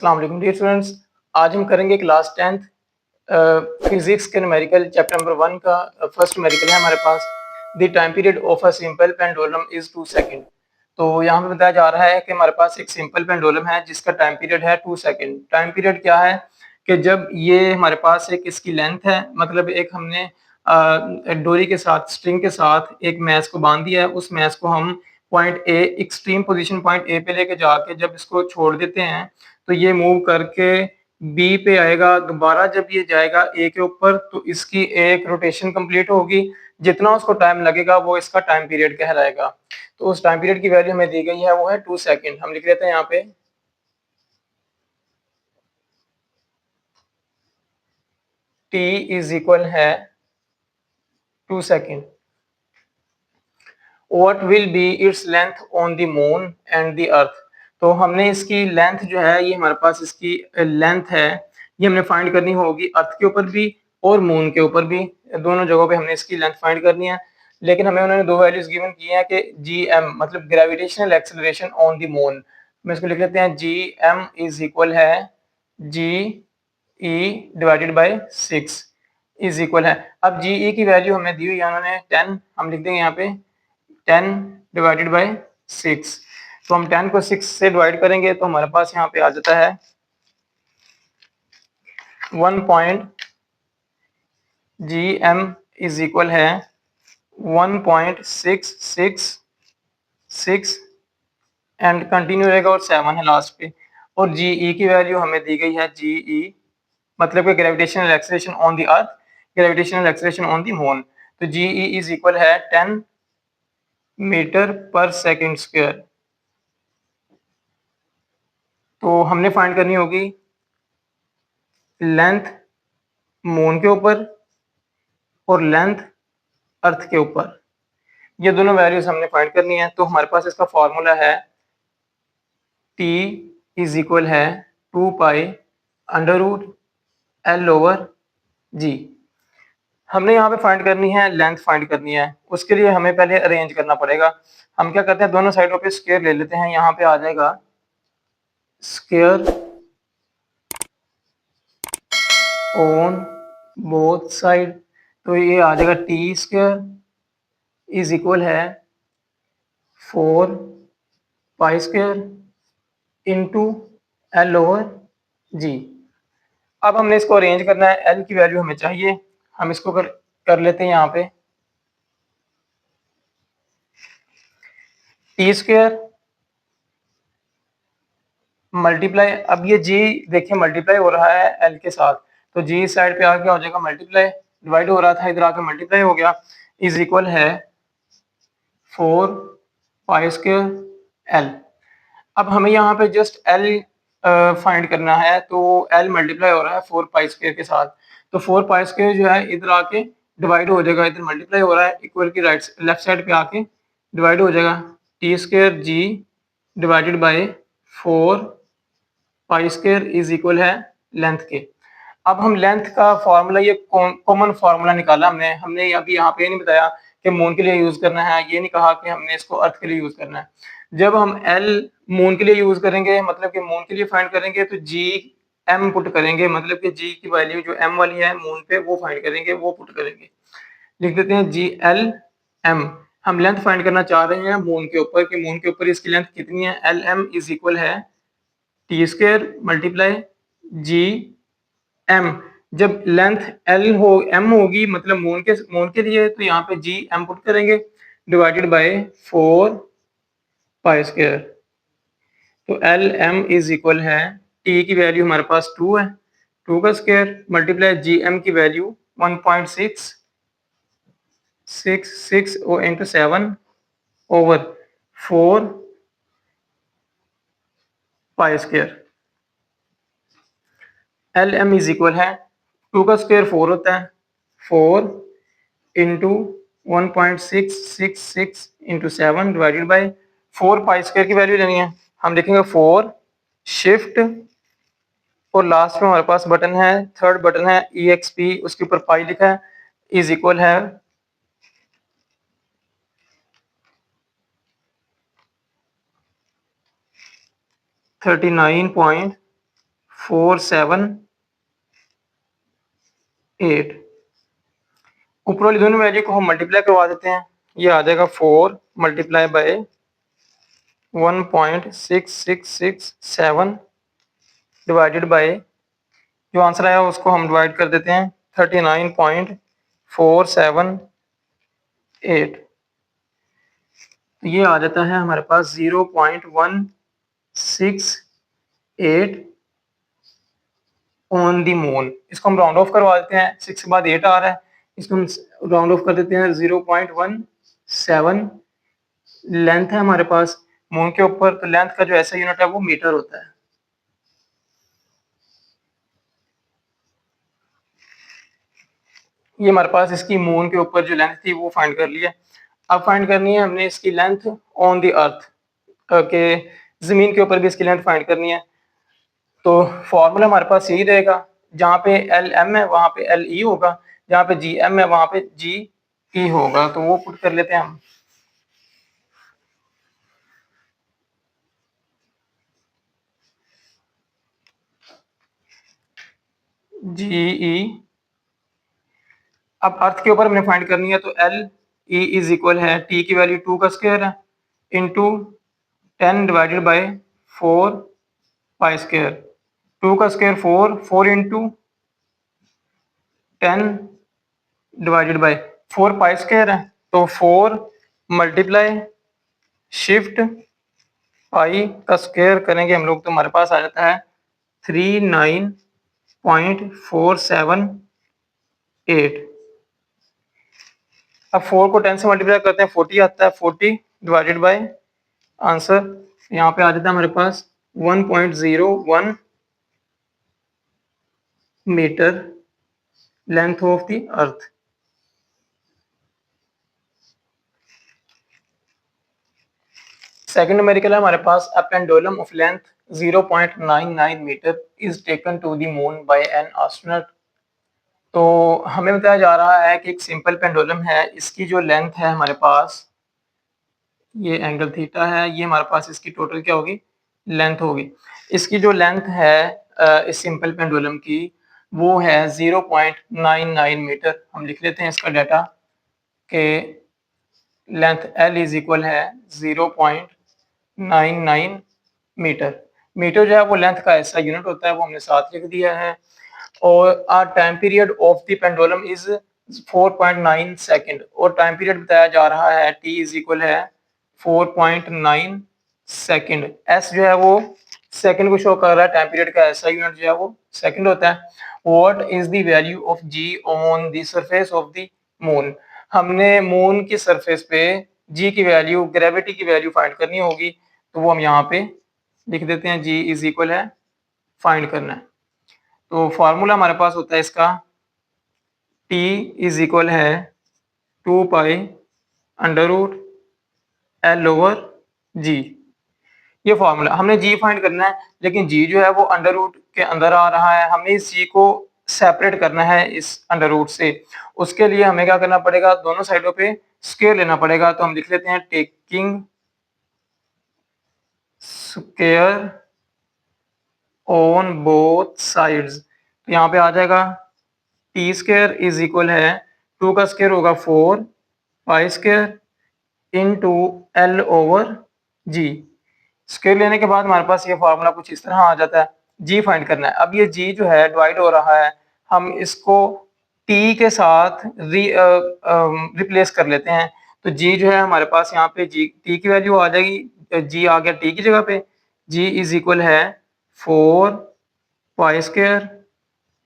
अस्सलाम वालेकुम dear students. आज हम करेंगे क्लास 10th फिजिक्स के न्यूमेरिकल चैप्टर नंबर 1 का फर्स्ट न्यूमेरिकल है हमारे पास। The time period of a simple pendulum is 2 second. तो यहाँ पे बताया जा रहा है कि हमारे पास एक सिंपल पेंडुलम है जिसका टाइम पीरियड है 2 सेकंड। टाइम पीरियड क्या है कि जब ये हमारे पास एक इसकी लेंथ है, मतलब एक हमने डोरी के साथ, स्ट्रिंग के साथ एक मैच को बांध दिया है। उस मैच को हम point A, extreme position point A पे लेके जाके जब इसको छोड़ देते हैं तो ये मूव करके बी पे आएगा। दोबारा जब ये जाएगा ए के ऊपर तो इसकी एक रोटेशन कंप्लीट होगी। जितना उसको टाइम लगेगा वो इसका टाइम पीरियड कहलाएगा। तो उस टाइम पीरियड की वैल्यू हमें दी गई है, वो है 2 सेकंड। हम लिख देते हैं यहाँ पे t इज इक्वल है 2 second. What will be its length on the moon and the earth. तो हमने इसकी लेंथ जो है, ये हमारे पास इसकी लेंथ है, ये हमने फाइंड करनी होगी अर्थ के ऊपर भी और मून के ऊपर भी। दोनों जगहों पे हमने इसकी लेंथ फाइंड करनी है। लेकिन हमें उन्होंने दो वैल्यूज गिवन की है कि जी एम मतलब gravitational acceleration on the moon. हम इसको लिख लेते हैं जी एम इज इक्वल है जी E divided by 6 is equal है। अब जी ई की वैल्यू हमें दी हुई है उन्होंने 10। हम लिख देंगे यहाँ पे 10 डिवाइडेड बाई 6। तो हम 10 को 6 से डिवाइड करेंगे तो हमारे पास यहाँ पे आ जाता है 1 point G M is equal है 1.666 एंड कंटिन्यू रहेगा और 7 है लास्ट पे। और जी ई की वैल्यू हमें दी गई है जी ई मतलब कि gravitational acceleration on the earth, gravitational acceleration on the moon. तो जी ई इज इक्वल है 10 मीटर पर सेकंड स्क्वायर। तो हमने फाइंड करनी होगी लेंथ मून के ऊपर और लेंथ अर्थ के ऊपर। ये दोनों वैल्यूज हमने फाइंड करनी है। तो हमारे पास इसका फॉर्मूला है t इज इक्वल है 2 pi under root L over G. हमने यहाँ पे फाइंड करनी है लेंथ फाइंड करनी है। उसके लिए हमें पहले अरेंज करना पड़ेगा। हम क्या करते हैं, दोनों साइडों पे स्क्वायर ले लेते हैं। यहाँ पे आ जाएगा स्क्वायर ऑन बोथ साइड। तो ये आ जाएगा टी स्क्वायर इज इक्वल है 4 pi square into L over G. अब हमने इसको अरेंज करना है। एल की वैल्यू हमें चाहिए, हम इसको कर लेते हैं यहाँ पे टी स्क्वायर मल्टीप्लाई। अब ये जी देखिए मल्टीप्लाई हो रहा है एल के साथ, तो जी इस साइड पे आके हो जाएगा मल्टीप्लाई, डिवाइड हो रहा था इधर आके मल्टीप्लाई हो गया, इज इक्वल है 4 पाई स्क्वायर एल। अब हमें यहाँ पे जस्ट एल फाइंड करना है। तो एल मल्टीप्लाई हो रहा है 4 पाई स्क्वायर के साथ। तो 4 पाई स्क्वायर जो है इधर आके डिवाइड हो जाएगा, इधर मल्टीप्लाई हो रहा है, इक्वल की राइट लेफ्ट साइड पे आके डिवाइड हो जाएगा। T square G divided by 4 pi square is equal है लेंथ के। अब हम लेंथ का फॉर्मूला, ये कॉमन फॉर्मूला निकाला हमने। हमने अभी यहाँ पे नहीं बताया कि मून के लिए यूज करना है, ये नहीं कहा कि हमने इसको अर्थ के लिए यूज करना है। जब हम एल मून के लिए यूज करेंगे, मतलब कि मून के लिए फाइंड करेंगे, तो जी एम पुट करेंगे, मतलब कि जी की वैल्यू जो एम वाली है मून पे वो फाइंड करेंगे, वो पुट करेंगे। लिख देते हैं जी एल एम। हम लेंथ फाइंड करना चाह रहे हैं मून के ऊपर, कि मून के ऊपर इसकी लेंथ कितनी है। एल एम इज इक्वल है T square multiply G M. जब लेंथ एल हो एम होगी मतलब मून के लिए, तो यहाँ पे जी एम पुट करेंगे डिवाइडेड बाय 4 पाई स्क्वायर। तो एल एम इज इक्वल है टी की वैल्यू हमारे पास 2 है, 2 का स्क्वायर मल्टीप्लाई जी एम की value 1.666 into 7 over 4 pi square. L M is equal है 2 का स्क्वायर 4 होता है, 4 into 1.666 into 7 divided by 4 pi square की वैल्यू लेनी है। हम लिखेंगे 4 शिफ्ट और लास्ट में हमारे पास बटन है, थर्ड बटन है ई एक्स पी, उसके ऊपर पाई लिखा है, इज इक्वल है 39.5 478। ऊपर वाली दोनों वैल्यू को हम मल्टीप्लाई करवा देते हैं। ये आ जाएगा 4 मल्टीप्लाई बाय 1.6667 डिवाइडेड बाय, जो आंसर आया उसको हम डिवाइड कर देते हैं 39.478। तो ये आ जाता है हमारे पास 0.168 ऑन दी मून। इसको हम राउंड ऑफ करवा देते हैं, 6 के बाद 8 आ रहा है, इसको हम राउंड ऑफ कर देते हैं 0.17। लेंथ है हमारे पास मून के ऊपर, तो लेंथ का जो ऐसा यूनिट है वो मीटर होता है। ये हमारे पास इसकी मून के ऊपर जो लेंथ थी वो फाइंड कर लिया। अब फाइंड करनी है हमने इसकी लेंथ ऑन द अर्थ, के जमीन के ऊपर भी इसकी लेंथ फाइंड करनी है। तो फॉर्मूला हमारे पास यही रहेगा, जहाँ पे एल एम है वहाँ पे एल ई होगा, जहाँ पे जी एम है वहाँ पे जी ई होगा। तो वो पुट कर लेते हैं हम। जी ई, अब अर्थ के ऊपर हमने फाइंड करनी है, तो एल ई इज इक्वल है टी की वैल्यू 2 का स्क्वायर है into 10 divided by 4 pi square. 2 का square 4, 4 into 10 divided by 4 pi square है, तो 4 मल्टीप्लाई शिफ्ट पाई का स्क्वायर करेंगे हम लोग, तो हमारे पास आ जाता है 39.478। अब 4 को 10 से मल्टीप्लाई करते हैं 40 आता है, 40 डिवाइडेड बाय आंसर यहाँ पे आ जाता है हमारे पास 1.01 metre length of the earth. Second numerical है हमारे पास, a pendulum of length 0.99 metre is taken to the moon by an astronaut. तो हमें बताया जा रहा है कि एक सिंपल पेंडुलम है, इसकी जो लेंथ है हमारे पास, ये एंगल थीटा है, ये हमारे पास इसकी टोटल क्या होगी, लेंथ होगी। इसकी जो लेंथ है इस सिंपल पेंडुलम की वो है 0.99 मीटर। हम लिख लेते हैं इसका डाटा के लेंथ L इज इक्वल है 0.99 मीटर। मीटर जो है वो लेंथ का ऐसा यूनिट होता है, वो हमने साथ लिख दिया है। और time period of the pendulum is 4.9 second, और टाइम पीरियड बताया जा रहा है T इज इक्वल है 4.9 सेकंड। S जो है वो सेकंड को शो कर रहा है, टाइम पीरियड का ऐसा यूनिट जो है वो सेकंड होता है। What is the value of G on the surface of the moon. हमने मून की सरफेस पे G की वैल्यू, ग्रेविटी की वैल्यू फाइंड करनी होगी, तो वो हम यहाँ पे लिख देते हैं, G इज इक्वल है, फाइंड करना है। तो फॉर्मूला हमारे पास होता है इसका, T इज इक्वल है 2 pi under root L over G। ये फॉर्मूला, हमने G फाइंड करना है, लेकिन G जो है वो अंडर रूट के अंदर आ रहा है, हमें इस G को सेपरेट करना है इस अंडर रूट से। उसके लिए हमें क्या करना पड़ेगा, दोनों साइडों पे स्क्वायर लेना पड़ेगा। तो हम लिख लेते हैं taking square on both sides. तो यहाँ पे आ जाएगा टी स्क्वायर इज इक्वल है 2 का स्क्वायर होगा 4 pi square into L over G। Square लेने के बाद हमारे पास ये फार्मूला कुछ इस तरह आ जाता है। G फाइंड करना है। अब ये G जो है डिवाइड हो रहा है, हम इसको T के साथ रिप्लेस कर लेते हैं। तो G जो है हमारे पास यहाँ पे T की वैल्यू आ जाएगी, G आ गया T की जगह पे। G इज इक्वल है 4 pi square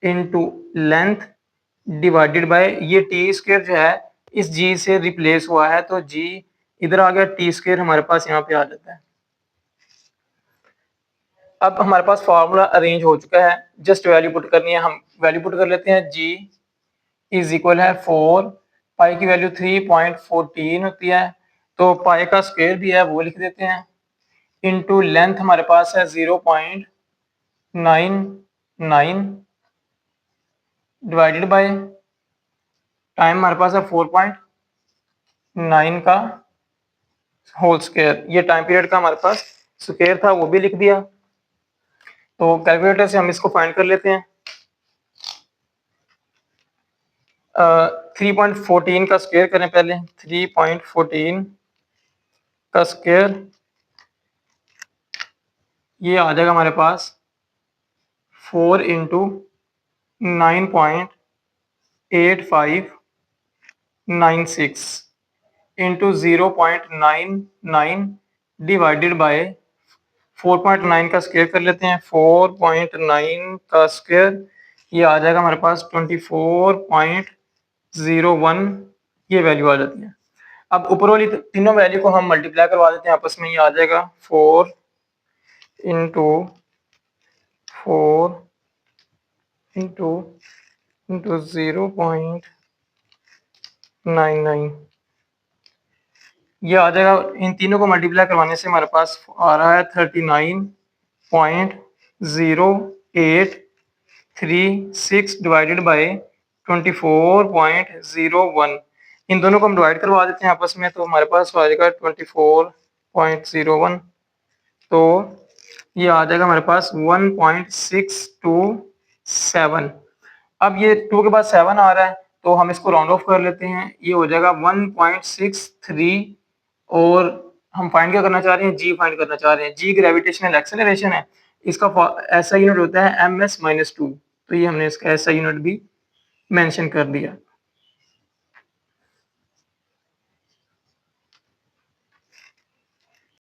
into length divided by ये टी स्क्वायर जो है इस G से रिप्लेस हुआ है, तो G इधर आ गया, टी स्क्वायर हमारे पास यहाँ पे आ जाता है। अब हमारे पास फार्मूला अरेंज हो चुका है, जस्ट वैल्यू पुट करनी है। हम वैल्यू पुट कर लेते हैं। G इज इक्वल है 4, पाई की वैल्यू 3.14 होती है, तो पाई का स्क्वायर भी है वो लिख देते हैं, इनटू लेंथ हमारे पास है 0.99 डिवाइडेड बाय टाइम हमारे पास है 4.9 का होल स्क्वायर। ये टाइम पीरियड का हमारे पास स्क्वायर था, वो भी लिख दिया। तो कैलकुलेटर से हम इसको फाइंड कर लेते हैं। 3.14 का स्क्वायर करें पहले। 3.14 का स्क्वायर, ये आ जाएगा हमारे पास 4 इंटू 9.8596 इंटू 0.99 डिवाइडेड बाय 4.9 का स्क्वायर कर लेते हैं। 4.9 का स्क्वायर, ये आ जाएगा हमारे पास 24.01, ये वैल्यू आ जाती है। अब ऊपर वाली तीनों वैल्यू को हम मल्टीप्लाई करवा देते हैं आपस में। ये आ जाएगा 4 इंटू 4 इंटू 0.99, ये आ जाएगा। इन तीनों को मल्टीप्लाई करवाने से हमारे पास आ रहा है 39.0836 डिवाइडेड बाय 24.01। इन दोनों को हम डिवाइड करवा देते हैं आपस में, तो हमारे पास आ जाएगा 24.01। तो ये आ जाएगा हमारे पास 1.627। अब ये 2 के बाद 7 आ रहा है, तो हम इसको राउंड ऑफ कर लेते हैं। ये हो जाएगा 1.63। और हम फाइंड क्या करना चाह रहे हैं? जी फाइंड करना चाह रहे हैं। जी ग्रेविटेशनल एक्सेलरेशन है, इसका ऐसा यूनिट होता है ms-2। तो ये हमने इसका ऐसा यूनिट भी मेंशन कर दिया।